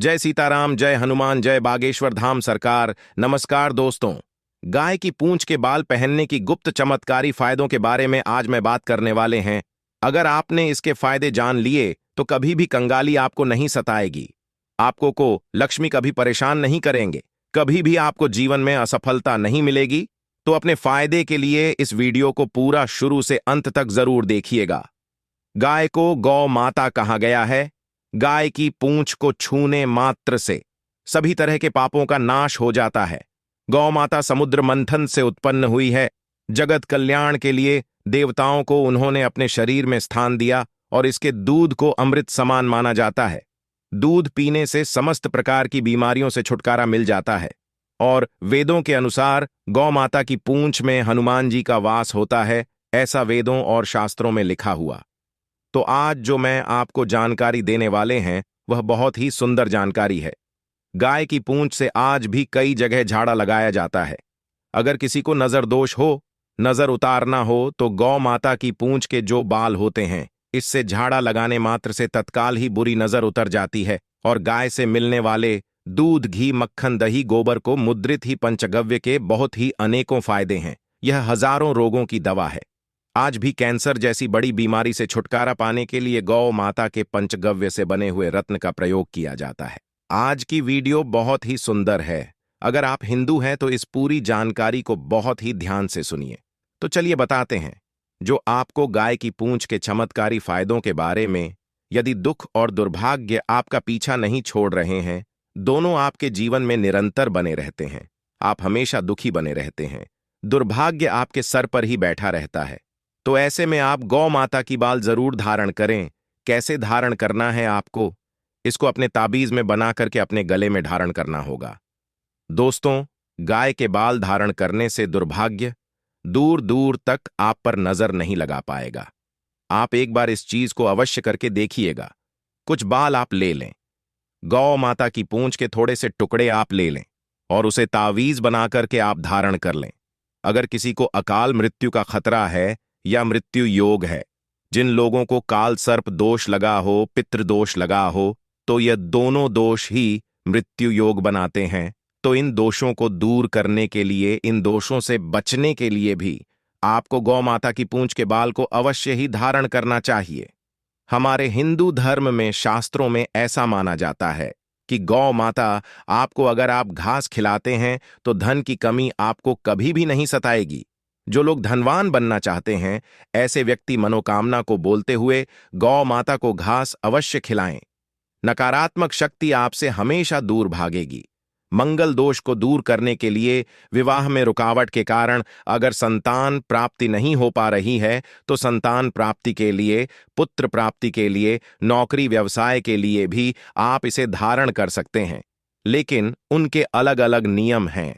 जय सीताराम, जय हनुमान, जय बागेश्वर धाम सरकार। नमस्कार दोस्तों, गाय की पूंछ के बाल पहनने की गुप्त चमत्कारी फायदों के बारे में आज मैं बात करने वाले हैं। अगर आपने इसके फायदे जान लिए तो कभी भी कंगाली आपको नहीं सताएगी, आपको को लक्ष्मी कभी परेशान नहीं करेंगे, कभी भी आपको जीवन में असफलता नहीं मिलेगी। तो अपने फायदे के लिए इस वीडियो को पूरा शुरू से अंत तक जरूर देखिएगा। गाय को गौ माता कहा गया है। गाय की पूंछ को छूने मात्र से सभी तरह के पापों का नाश हो जाता है। गौ माता समुद्र मंथन से उत्पन्न हुई है। जगत कल्याण के लिए देवताओं को उन्होंने अपने शरीर में स्थान दिया और इसके दूध को अमृत समान माना जाता है। दूध पीने से समस्त प्रकार की बीमारियों से छुटकारा मिल जाता है और वेदों के अनुसार गौ माता की पूंछ में हनुमान जी का वास होता है, ऐसा वेदों और शास्त्रों में लिखा हुआ। तो आज जो मैं आपको जानकारी देने वाले हैं वह बहुत ही सुंदर जानकारी है। गाय की पूंछ से आज भी कई जगह झाड़ा लगाया जाता है। अगर किसी को नजर दोष हो, नजर उतारना हो, तो गौ माता की पूंछ के जो बाल होते हैं, इससे झाड़ा लगाने मात्र से तत्काल ही बुरी नजर उतर जाती है और गाय से मिलने वाले दूध, घी, मक्खन, दही, गोबर को मुद्रित ही पंचगव्य के बहुत ही अनेकों फायदे हैं। यह हजारों रोगों की दवा है। आज भी कैंसर जैसी बड़ी बीमारी से छुटकारा पाने के लिए गौ माता के पंचगव्य से बने हुए रत्न का प्रयोग किया जाता है। आज की वीडियो बहुत ही सुंदर है। अगर आप हिंदू हैं तो इस पूरी जानकारी को बहुत ही ध्यान से सुनिए। तो चलिए बताते हैं जो आपको गाय की पूंछ के चमत्कारी फायदों के बारे में। यदि दुख और दुर्भाग्य आपका पीछा नहीं छोड़ रहे हैं, दोनों आपके जीवन में निरंतर बने रहते हैं, आप हमेशा दुखी बने रहते हैं, दुर्भाग्य आपके सर पर ही बैठा रहता है, तो ऐसे में आप गौ माता की बाल जरूर धारण करें। कैसे धारण करना है आपको? इसको अपने ताबीज में बना करके अपने गले में धारण करना होगा। दोस्तों, गाय के बाल धारण करने से दुर्भाग्य दूर दूर तक आप पर नजर नहीं लगा पाएगा। आप एक बार इस चीज को अवश्य करके देखिएगा। कुछ बाल आप ले लें, गौ माता की पूंछ के थोड़े से टुकड़े आप ले लें और उसे तावीज बना करके आप धारण कर लें। अगर किसी को अकाल मृत्यु का खतरा है या मृत्यु योग है, जिन लोगों को काल सर्प दोष लगा हो, पितृ दोष लगा हो, तो यह दोनों दोष ही मृत्यु योग बनाते हैं। तो इन दोषों को दूर करने के लिए, इन दोषों से बचने के लिए भी आपको गौ माता की पूंछ के बाल को अवश्य ही धारण करना चाहिए। हमारे हिंदू धर्म में, शास्त्रों में ऐसा माना जाता है कि गौ माता आपको अगर आप घास खिलाते हैं तो धन की कमी आपको कभी भी नहीं सताएगी। जो लोग धनवान बनना चाहते हैं, ऐसे व्यक्ति मनोकामना को बोलते हुए गौ माता को घास अवश्य खिलाएं। नकारात्मक शक्ति आपसे हमेशा दूर भागेगी। मंगल दोष को दूर करने के लिए, विवाह में रुकावट के कारण अगर संतान प्राप्ति नहीं हो पा रही है, तो संतान प्राप्ति के लिए, पुत्र प्राप्ति के लिए, नौकरी व्यवसाय के लिए भी आप इसे धारण कर सकते हैं। लेकिन उनके अलग अलग नियम हैं।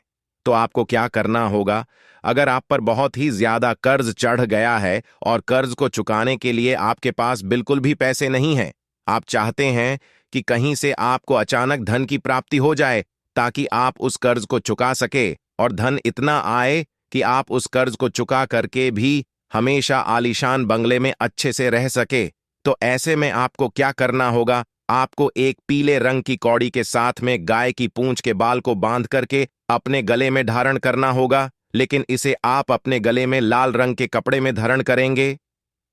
तो आपको क्या करना होगा? अगर आप पर बहुत ही ज्यादा कर्ज चढ़ गया है और कर्ज को चुकाने के लिए आपके पास बिल्कुल भी पैसे नहीं हैं, आप चाहते हैं कि कहीं से आपको अचानक धन की प्राप्ति हो जाए ताकि आप उस कर्ज को चुका सके और धन इतना आए कि आप उस कर्ज को चुका करके भी हमेशा आलीशान बंगले में अच्छे से रह सके, तो ऐसे में आपको क्या करना होगा? आपको एक पीले रंग की कौड़ी के साथ में गाय की पूंछ के बाल को बांध करके अपने गले में धारण करना होगा। लेकिन इसे आप अपने गले में लाल रंग के कपड़े में धारण करेंगे।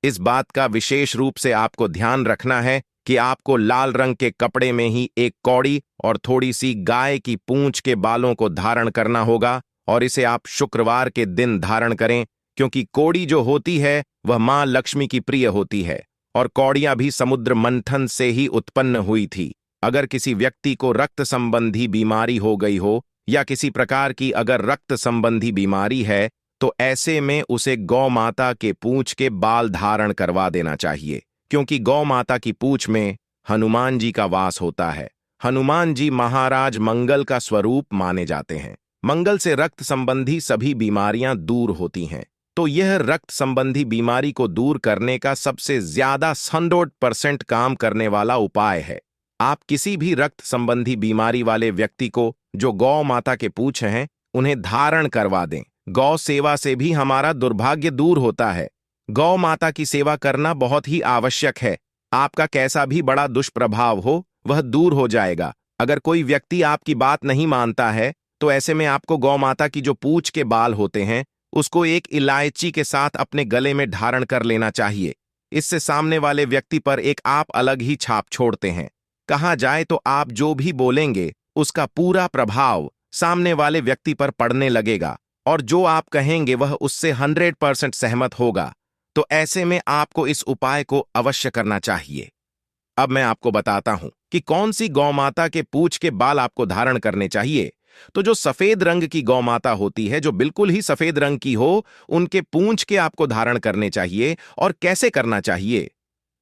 इस बात का विशेष रूप से आपको ध्यान रखना है कि आपको लाल रंग के कपड़े में ही एक कौड़ी और थोड़ी सी गाय की पूंछ के बालों को धारण करना होगा और इसे आप शुक्रवार के दिन धारण करें, क्योंकि कौड़ी जो होती है वह मां लक्ष्मी की प्रिय होती है और कौड़ियां भी समुद्र मंथन से ही उत्पन्न हुई थी। अगर किसी व्यक्ति को रक्त संबंधी बीमारी हो गई हो या किसी प्रकार की अगर रक्त संबंधी बीमारी है, तो ऐसे में उसे गौ माता के पूंछ के बाल धारण करवा देना चाहिए, क्योंकि गौ माता की पूंछ में हनुमान जी का वास होता है। हनुमान जी महाराज मंगल का स्वरूप माने जाते हैं। मंगल से रक्त संबंधी सभी बीमारियां दूर होती हैं। तो यह रक्त संबंधी बीमारी को दूर करने का सबसे ज्यादा 100% काम करने वाला उपाय है। आप किसी भी रक्त संबंधी बीमारी वाले व्यक्ति को जो गौ माता के पूंछ हैं, उन्हें धारण करवा दें। गौ सेवा से भी हमारा दुर्भाग्य दूर होता है। गौ माता की सेवा करना बहुत ही आवश्यक है। आपका कैसा भी बड़ा दुष्प्रभाव हो, वह दूर हो जाएगा अगर कोई व्यक्ति आपकी बात नहीं मानता है तो ऐसे में आपको गौ माता की जो पूंछ के बाल होते हैं उसको एक इलायची के साथ अपने गले में धारण कर लेना चाहिए। इससे सामने वाले व्यक्ति पर एक आप अलग ही छाप छोड़ते हैं। कहा जाए तो आप जो भी बोलेंगे उसका पूरा प्रभाव सामने वाले व्यक्ति पर पड़ने लगेगा और जो आप कहेंगे वह उससे 100% सहमत होगा। तो ऐसे में आपको इस उपाय को अवश्य करना चाहिए। अब मैं आपको बताता हूं कि कौन सी गौ माता के पूंछ के बाल आपको धारण करने चाहिए। तो जो सफेद रंग की गौ माता होती है, जो बिल्कुल ही सफेद रंग की हो, उनके पूंछ के आपको धारण करने चाहिए। और कैसे करना चाहिए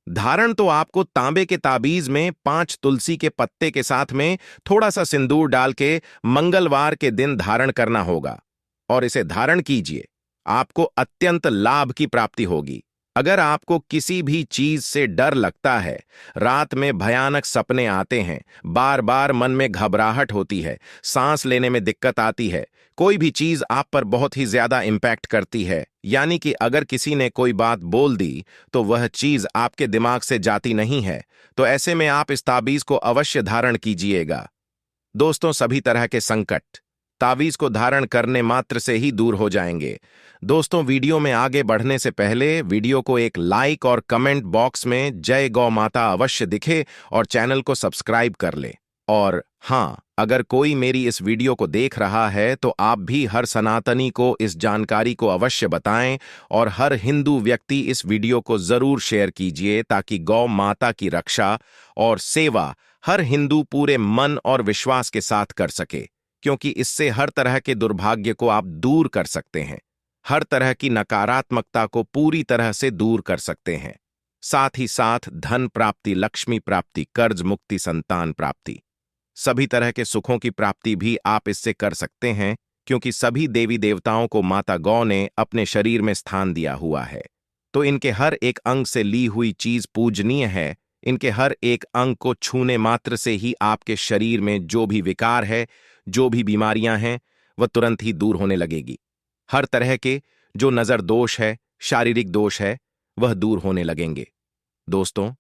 धारण? तो आपको तांबे के ताबीज में 5 तुलसी के पत्ते के साथ में थोड़ा सा सिंदूर डाल के मंगलवार के दिन धारण करना होगा और इसे धारण कीजिए। आपको अत्यंत लाभ की प्राप्ति होगी। अगर आपको किसी भी चीज से डर लगता है, रात में भयानक सपने आते हैं, बार बार मन में घबराहट होती है, सांस लेने में दिक्कत आती है, कोई भी चीज आप पर बहुत ही ज्यादा इंपैक्ट करती है, यानी कि अगर किसी ने कोई बात बोल दी तो वह चीज आपके दिमाग से जाती नहीं है, तो ऐसे में आप इस ताबीज को अवश्य धारण कीजिएगा। दोस्तों, सभी तरह के संकट तावीज को धारण करने मात्र से ही दूर हो जाएंगे। दोस्तों, वीडियो में आगे बढ़ने से पहले वीडियो को एक लाइक और कमेंट बॉक्स में जय गौ माता अवश्य दिखे और चैनल को सब्सक्राइब कर ले। और हाँ, अगर कोई मेरी इस वीडियो को देख रहा है तो आप भी हर सनातनी को इस जानकारी को अवश्य बताएं और हर हिंदू व्यक्ति इस वीडियो को जरूर शेयर कीजिए ताकि गौ माता की रक्षा और सेवा हर हिंदू पूरे मन और विश्वास के साथ कर सके, क्योंकि इससे हर तरह के दुर्भाग्य को आप दूर कर सकते हैं, हर तरह की नकारात्मकता को पूरी तरह से दूर कर सकते हैं। साथ ही साथ धन प्राप्ति, लक्ष्मी प्राप्ति, कर्ज मुक्ति, संतान प्राप्ति, सभी तरह के सुखों की प्राप्ति भी आप इससे कर सकते हैं, क्योंकि सभी देवी देवताओं को माता गौ ने अपने शरीर में स्थान दिया हुआ है। तो इनके हर एक अंग से ली हुई चीज पूजनीय है। इनके हर एक अंग को छूने मात्र से ही आपके शरीर में जो भी विकार है, जो भी बीमारियां हैं, वह तुरंत ही दूर होने लगेगी। हर तरह के जो नजर दोष है, शारीरिक दोष है, वह दूर होने लगेंगे। दोस्तों,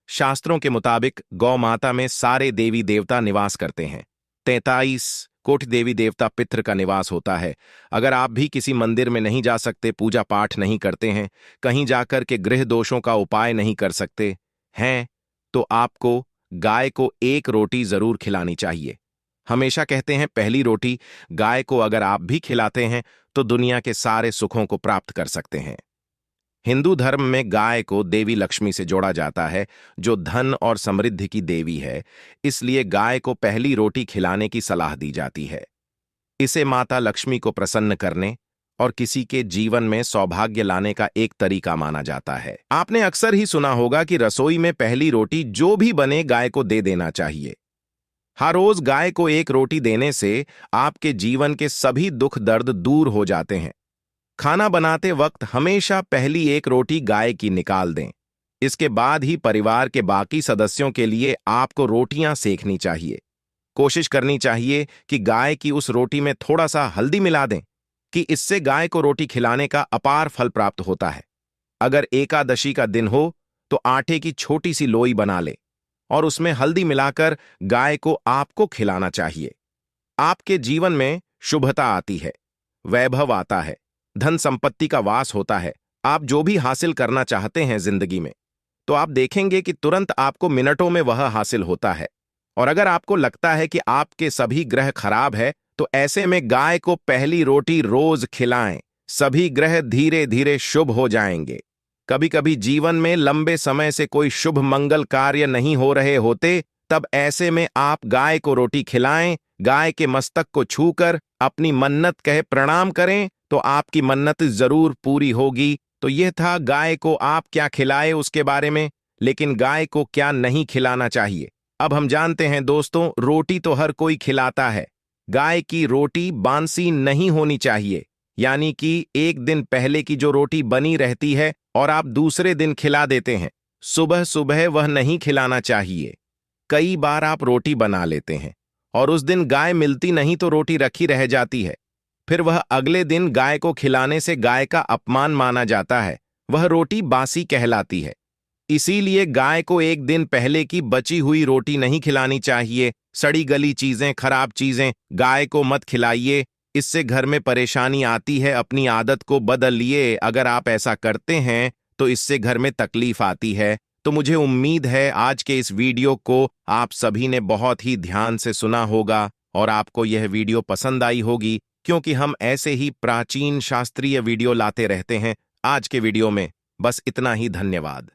शास्त्रों के मुताबिक गौ माता में सारे देवी देवता निवास करते हैं। 43 कोटि देवी देवता पितृ का निवास होता है। अगर आप भी किसी मंदिर में नहीं जा सकते, पूजा पाठ नहीं करते हैं, कहीं जाकर के गृह दोषों का उपाय नहीं कर सकते हैं, तो आपको गाय को एक रोटी जरूर खिलानी चाहिए। हमेशा कहते हैं पहली रोटी गाय को अगर आप भी खिलाते हैं तो दुनिया के सारे सुखों को प्राप्त कर सकते हैं। हिंदू धर्म में गाय को देवी लक्ष्मी से जोड़ा जाता है, जो धन और समृद्धि की देवी है। इसलिए गाय को पहली रोटी खिलाने की सलाह दी जाती है। इसे माता लक्ष्मी को प्रसन्न करने और किसी के जीवन में सौभाग्य लाने का एक तरीका माना जाता है। आपने अक्सर ही सुना होगा कि रसोई में पहली रोटी जो भी बने गाय को दे देना चाहिए। हर रोज गाय को एक रोटी देने से आपके जीवन के सभी दुख दर्द दूर हो जाते हैं। खाना बनाते वक्त हमेशा पहली एक रोटी गाय की निकाल दें। इसके बाद ही परिवार के बाकी सदस्यों के लिए आपको रोटियां सेकनी चाहिए। कोशिश करनी चाहिए कि गाय की उस रोटी में थोड़ा सा हल्दी मिला दें, कि इससे गाय को रोटी खिलाने का अपार फल प्राप्त होता है। अगर एकादशी का दिन हो तो आटे की छोटी सी लोई बना ले और उसमें हल्दी मिलाकर गाय को आपको खिलाना चाहिए। आपके जीवन में शुभता आती है, वैभव आता है, धन संपत्ति का वास होता है। आप जो भी हासिल करना चाहते हैं जिंदगी में, तो आप देखेंगे कि तुरंत आपको मिनटों में वह हासिल होता है। और अगर आपको लगता है कि आपके सभी ग्रह खराब है, तो ऐसे में गाय को पहली रोटी रोज खिलाएं। सभी ग्रह धीरे धीरे शुभ हो जाएंगे। कभी कभी जीवन में लंबे समय से कोई शुभ मंगल कार्य नहीं हो रहे होते, तब ऐसे में आप गाय को रोटी खिलाएं। गाय के मस्तक को छूकर अपनी मन्नत कहे प्रणाम करें तो आपकी मन्नत जरूर पूरी होगी। तो यह था गाय को आप क्या खिलाए उसके बारे में, लेकिन गाय को क्या नहीं खिलाना चाहिए। अब हम जानते हैं दोस्तों, रोटी तो हर कोई खिलाता है। गाय की रोटी बांसी नहीं होनी चाहिए, यानी कि एक दिन पहले की जो रोटी बनी रहती है और आप दूसरे दिन खिला देते हैं, सुबह सुबह वह नहीं खिलाना चाहिए। कई बार आप रोटी बना लेते हैं और उस दिन गाय मिलती नहीं तो रोटी रखी रह जाती है, फिर वह अगले दिन गाय को खिलाने से गाय का अपमान माना जाता है, वह रोटी बासी कहलाती है। इसीलिए गाय को एक दिन पहले की बची हुई रोटी नहीं खिलानी चाहिए। सड़ी गली चीजें, खराब चीजें गाय को मत खिलाइए, इससे घर में परेशानी आती है। अपनी आदत को बदलिए। अगर आप ऐसा करते हैं तो इससे घर में तकलीफ आती है। तो मुझे उम्मीद है आज के इस वीडियो को आप सभी ने बहुत ही ध्यान से सुना होगा और आपको यह वीडियो पसंद आई होगी, क्योंकि हम ऐसे ही प्राचीन शास्त्रीय वीडियो लाते रहते हैं। आज के वीडियो में बस इतना ही। धन्यवाद।